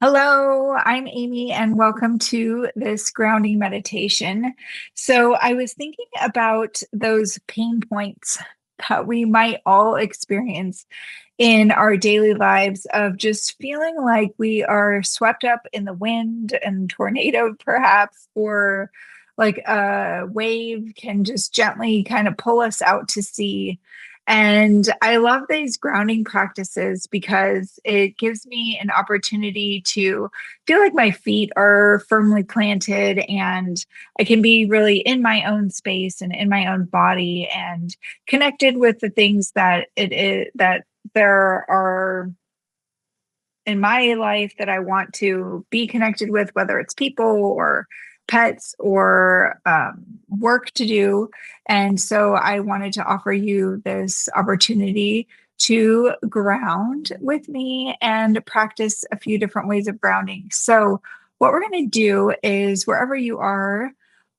Hello, I'm Amy, and welcome to this grounding meditation. So, I was thinking about those pain points that we might all experience in our daily lives of just feeling like we are swept up in the wind and tornado, perhaps, or like a wave can just gently kind of pull us out to sea. And I love these grounding practices because it gives me an opportunity to feel like my feet are firmly planted and I can be really in my own space and in my own body and connected with the things that it is that there are in my life that I want to be connected with, whether it's people or pets or work to do. And so I wanted to offer you this opportunity to ground with me and practice a few different ways of grounding. So, what we're going to do is wherever you are,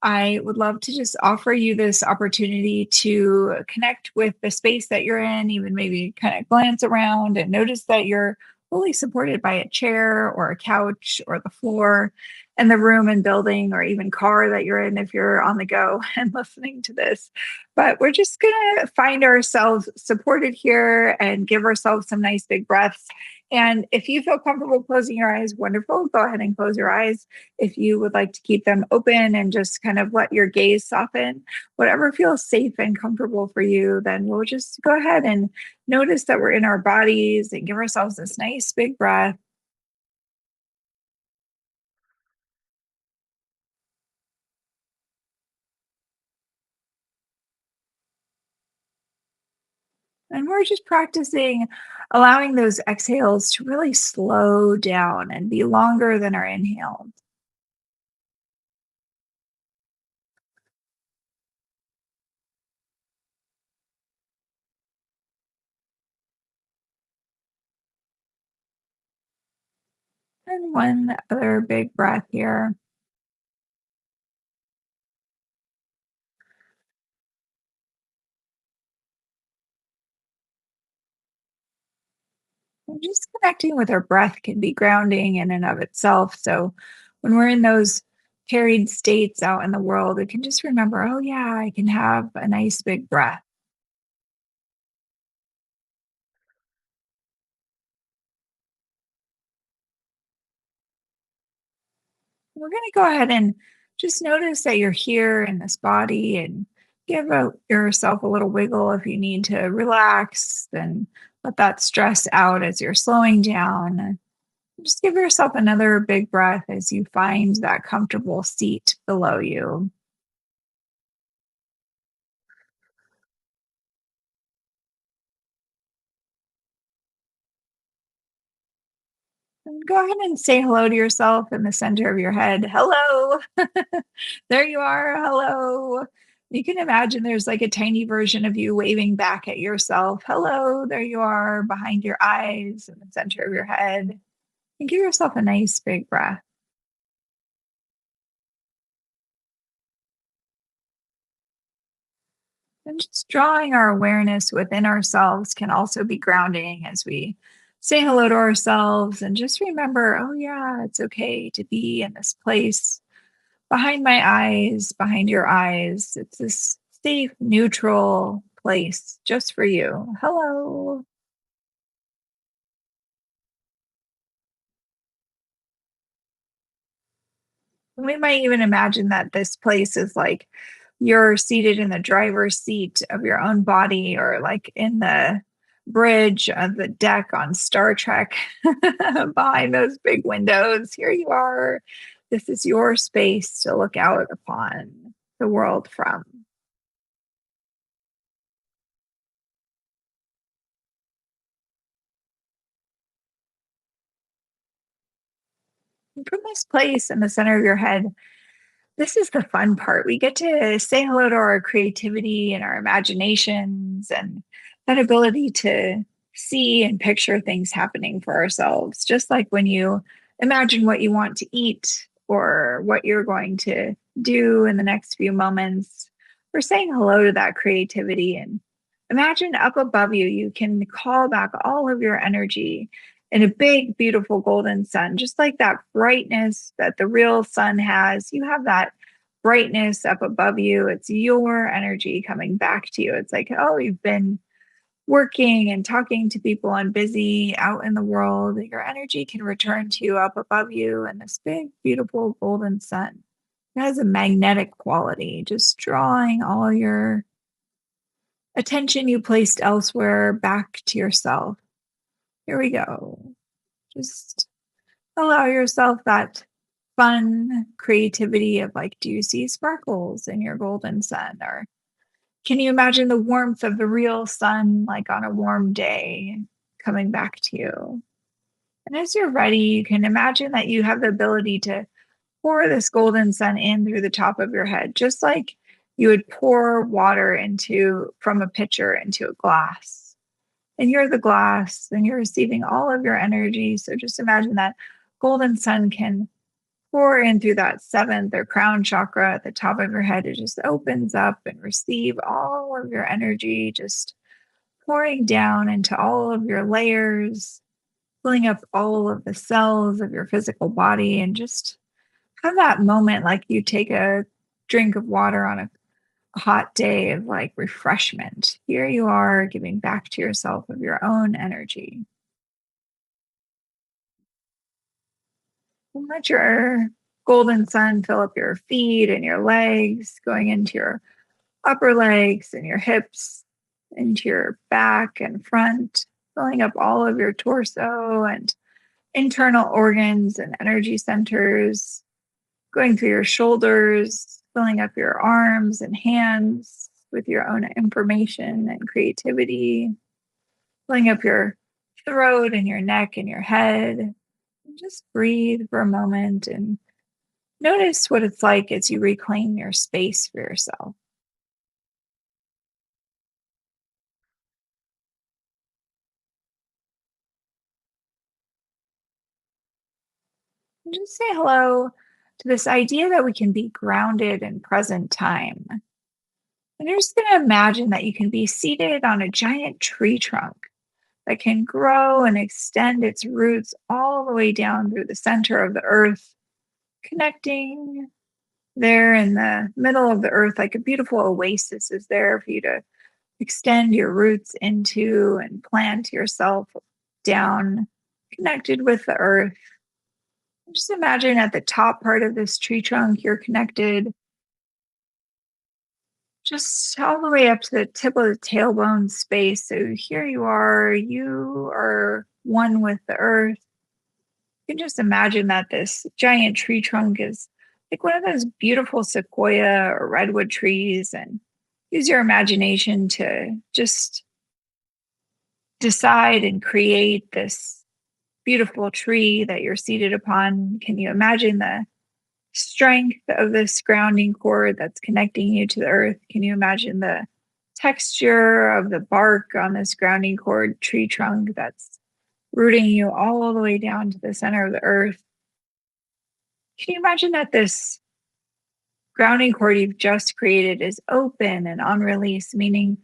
I would love to just offer you this opportunity to connect with the space that you're in, even maybe kind of glance around and notice that you're fully supported by a chair or a couch or the floor and the room and building or even car that you're in if you're on the go and listening to this. But we're just going to find ourselves supported here and give ourselves some nice big breaths. And if you feel comfortable closing your eyes, wonderful. Go ahead and close your eyes. If you would like to keep them open and just kind of let your gaze soften, whatever feels safe and comfortable for you, then we'll just go ahead and notice that we're in our bodies and give ourselves this nice big breath. And we're just practicing allowing those exhales to really slow down and be longer than our inhales. And one other big breath here. And just connecting with our breath can be grounding in and of itself. So when we're in those carried states out in the world, we can just remember, oh, yeah, I can have a nice big breath. We're going to go ahead and just notice that you're here in this body and yourself a little wiggle if you need to relax and let that stress out as you're slowing down. And just give yourself another big breath as you find that comfortable seat below you. And go ahead and say hello to yourself in the center of your head. Hello. There you are. Hello. You can imagine there's like a tiny version of you waving back at yourself. Hello. There you are behind your eyes in the center of your head. And give yourself a nice big breath. And just drawing our awareness within ourselves can also be grounding as we say hello to ourselves and just remember, oh, yeah, it's okay to be in this place behind my eyes, behind your eyes. It's this safe, neutral place just for you. Hello. We might even imagine that this place is like you're seated in the driver's seat of your own body or like in the bridge of the deck on Star Trek behind those big windows. Here you are. This is your space to look out upon the world from. And from this place in the center of your head, this is the fun part. We get to say hello to our creativity and our imaginations and that ability to see and picture things happening for ourselves. Just like when you imagine what you want to eat or what you're going to do in the next few moments, we're saying hello to that creativity and imagine up above you, you can call back all of your energy in a big, beautiful golden sun, just like that brightness that the real sun has. You have that brightness up above you. It's your energy coming back to you. It's like, oh, you've been working and talking to people and busy out in the world. Your energy can return to you up above you and this big, beautiful golden sun. It has a magnetic quality, just drawing all your attention you placed elsewhere back to yourself. Here we go. Just allow yourself that fun creativity of like, do you see sparkles in your golden sun? Or can you imagine the warmth of the real sun, like on a warm day, coming back to you? And as you're ready, you can imagine that you have the ability to pour this golden sun in through the top of your head, just like you would pour water into from a pitcher into a glass. And you're the glass, and you're receiving all of your energy. So just imagine that golden sun can pour in through that seventh or crown chakra at the top of your head. It just opens up and receive all of your energy, just pouring down into all of your layers, filling up all of the cells of your physical body, and just have that moment like you take a drink of water on a hot day of like refreshment. Here you are giving back to yourself of your own energy. And let your golden sun fill up your feet and your legs, going into your upper legs and your hips, into your back and front, filling up all of your torso and internal organs and energy centers, going through your shoulders, filling up your arms and hands with your own information and creativity, filling up your throat and your neck and your head. And just breathe for a moment and notice what it's like as you reclaim your space for yourself. And just say hello to this idea that we can be grounded in present time. And you're just going to imagine that you can be seated on a giant tree trunk that can grow and extend its roots all the way down through the center of the earth, connecting there in the middle of the earth, like a beautiful oasis is there for you to extend your roots into and plant yourself down, connected with the earth. Just imagine at the top part of this tree trunk, you're connected just all the way up to the tip of the tailbone space. So here you are one with the earth. You can just imagine that this giant tree trunk is like one of those beautiful sequoia or redwood trees, and use your imagination to just decide and create this beautiful tree that you're seated upon. Can you imagine the strength of this grounding cord that's connecting you to the earth? Can you imagine the texture of the bark on this grounding cord tree trunk that's rooting you all the way down to the center of the earth? Can you imagine that this grounding cord you've just created is open and on release, meaning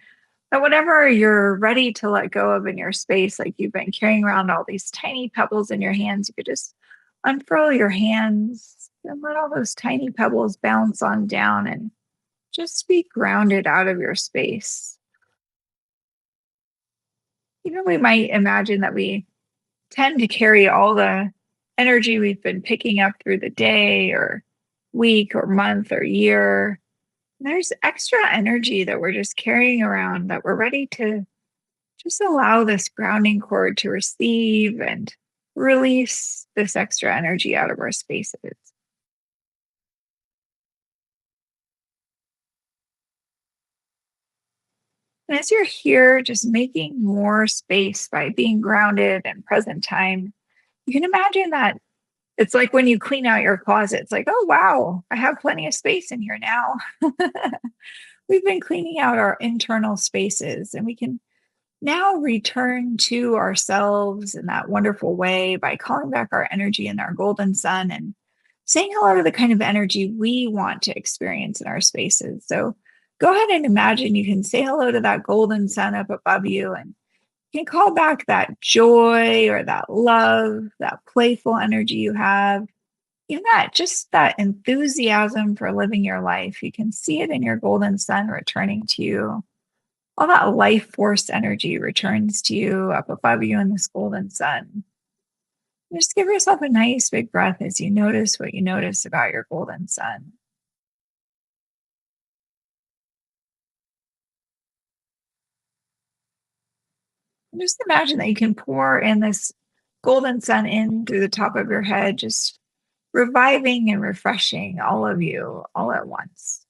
that whenever you're ready to let go of in your space, like you've been carrying around all these tiny pebbles in your hands, you could just unfurl your hands and let all those tiny pebbles bounce on down and just be grounded out of your space. We might imagine that we tend to carry all the energy we've been picking up through the day or week or month or year. There's extra energy that we're just carrying around that we're ready to just allow this grounding cord to receive and release this extra energy out of our spaces. And as you're here, just making more space by being grounded and present time, you can imagine that it's like when you clean out your closet, it's like, oh, wow, I have plenty of space in here now. We've been cleaning out our internal spaces, and we can now return to ourselves in that wonderful way by calling back our energy and our golden sun and saying hello to the kind of energy we want to experience in our spaces. So go ahead and imagine you can say hello to that golden sun up above you and You can call back that joy or that love, that playful energy you have. Even that just that enthusiasm for living your life. You can see it in your golden sun returning to you. All that life force energy returns to you up above you in this golden sun. Just give yourself a nice big breath as you notice what you notice about your golden sun. And just imagine that you can pour in this golden sun in through the top of your head, just reviving and refreshing all of you all at once.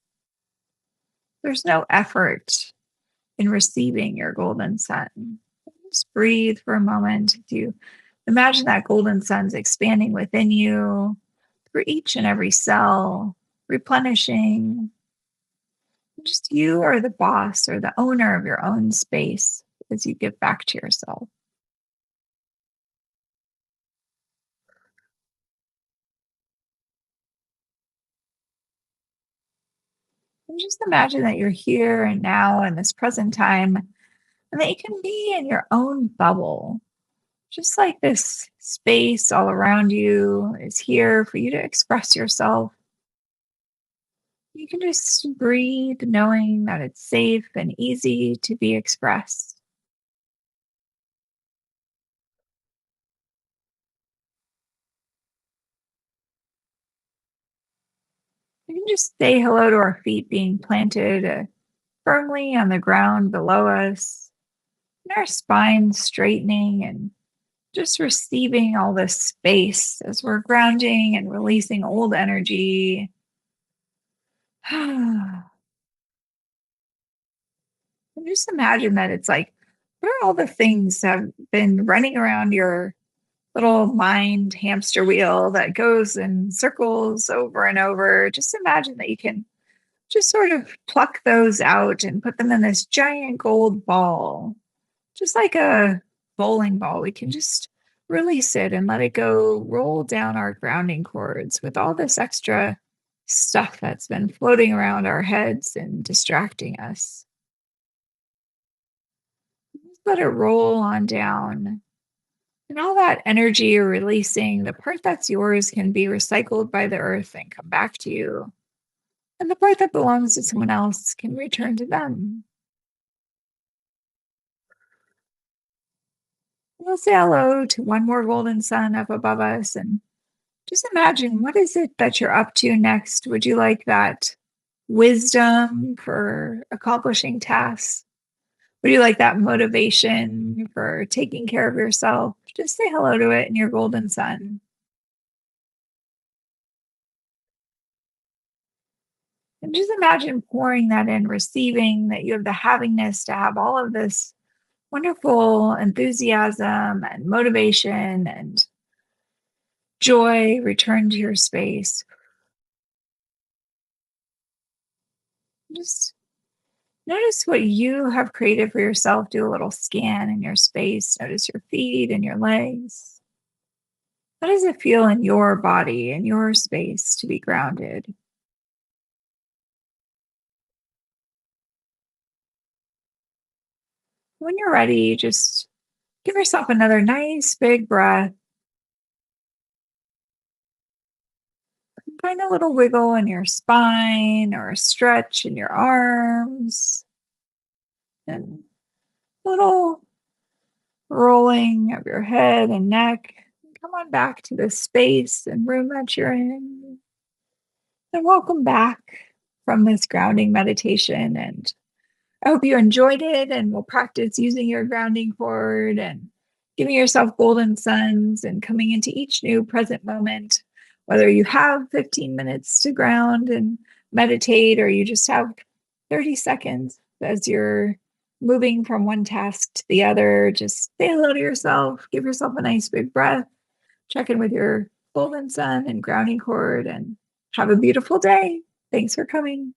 There's no effort in receiving your golden sun. Just breathe for a moment. You imagine that golden sun's expanding within you through each and every cell, replenishing. Just you are the boss or the owner of your own space as you give back to yourself. And just imagine that you're here and now in this present time, and that you can be in your own bubble. Just like this space all around you is here for you to express yourself. You can just breathe knowing that it's safe and easy to be expressed. You can just say hello to our feet being planted firmly on the ground below us, and our spine straightening and just receiving all this space as we're grounding and releasing old energy. And just imagine that it's like, what are all the things that have been running around your little mind hamster wheel that goes in circles over and over? Just imagine that you can just sort of pluck those out and put them in this giant gold ball, just like a bowling ball. We can just release it and let it go roll down our grounding cords with all this extra stuff that's been floating around our heads and distracting us. Just let it roll on down. And all that energy you're releasing, the part that's yours can be recycled by the earth and come back to you. And the part that belongs to someone else can return to them. We'll say hello to one more golden sun up above us and just imagine, what is it that you're up to next? Would you like that wisdom for accomplishing tasks? Would you like that motivation for taking care of yourself? Just say hello to it in your golden sun. And just imagine pouring that in, receiving that you have the havingness to have all of this wonderful enthusiasm and motivation and joy return to your space. Just notice what you have created for yourself. Do a little scan in your space. Notice your feet and your legs. How does it feel in your body, in your space to be grounded? When you're ready, just give yourself another nice big breath. Find a little wiggle in your spine or a stretch in your arms and a little rolling of your head and neck. Come on back to the space and room that you're in. And welcome back from this grounding meditation. And I hope you enjoyed it and will practice using your grounding cord and giving yourself golden suns and coming into each new present moment, whether you have 15 minutes to ground and meditate or you just have 30 seconds as you're moving from one task to the other. Just say hello to yourself, give yourself a nice big breath, check in with your golden sun and grounding cord, and have a beautiful day. Thanks for coming.